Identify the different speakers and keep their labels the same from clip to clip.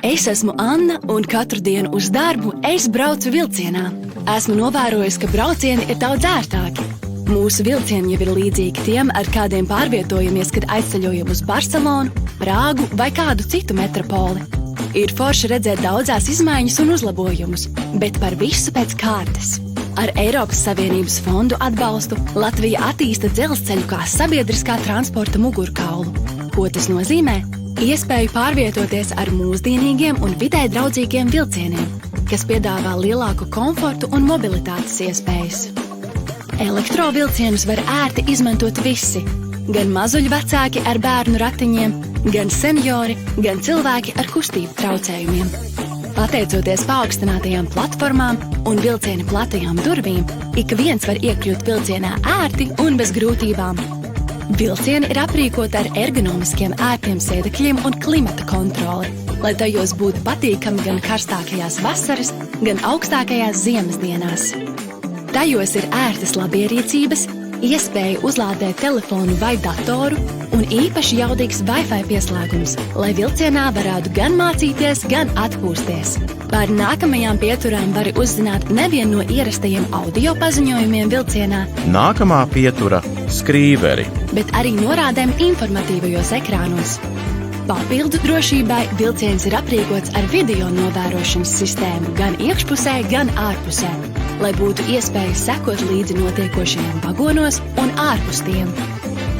Speaker 1: Es esmu Anna, un katru dienu uz darbu es braucu vilcienā. Esmu novērojusi, ka braucieni ir daudz ērtāki. Mūsu vilcieni jau ir līdzīgi tiem, ar kādiem pārvietojamies, kad aizceļojam uz Barcelonu, Prāgu vai kādu citu metropoli. Ir forši redzēt daudzās izmaiņas un uzlabojumus, bet par visu pēc kārtas. Ar Eiropas Savienības fondu atbalstu Latvija attīsta dzelzceļu kā sabiedriskā transporta mugurkaulu. Ko tas nozīmē? Iespēju pārvietoties ar mūsdienīgiem un vidē draudzīgiem vilcieniem, kas piedāvā lielāku komfortu un mobilitātes iespējas. Elektrovilcienus var ērti izmantot visi, gan mazuļu vecāki ar bērnu ratiņiem, gan seniori, gan cilvēki ar kustību traucējumiem. Pateicoties paaugstinātajām platformām un vilciena platajām durvīm, ik viens var iekļūt vilcienā ērti un bez grūtībām. Vilcieni ir aprīkoti ar ergonomiskiem ērtiem sēdekļiem un klimata kontroli, lai tajos būtu patīkami gan karstākajās vasaras, gan augstākajās ziemas dienās. Tajos ir ērtas labierīcības, iespēja uzlādēt telefonu vai datoru un īpaši jaudīgs Wi-Fi pieslēgums, lai vilcienā varētu gan mācīties, gan atpūsties. Par nākamajām pieturām vari uzzināt nevien no ierastajiem audio paziņojumiem vilcienā,
Speaker 2: Nākamā pietura – skrīveri,
Speaker 1: bet arī norādēm informatīvajos ekrānos. Papildu drošībai vilciens ir aprīkots ar video novērošanas sistēmu gan iekšpusē, gan ārpusē, lai būtu iespēja sekot līdzi notiekošajiem vagonos un ārpus tiem.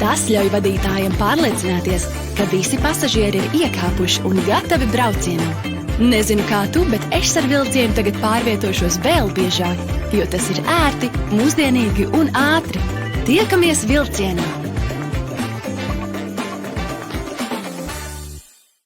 Speaker 1: Tas ļauj vadītājiem pārliecināties, ka visi pasažieri ir iekāpuši un gatavi braucienam. Nezinu kā tu, bet es ar vilcienu tagad pārvietošos vēl biežāk, jo tas ir ērti, mūsdienīgi un ātri. Tiekamies vilcienā!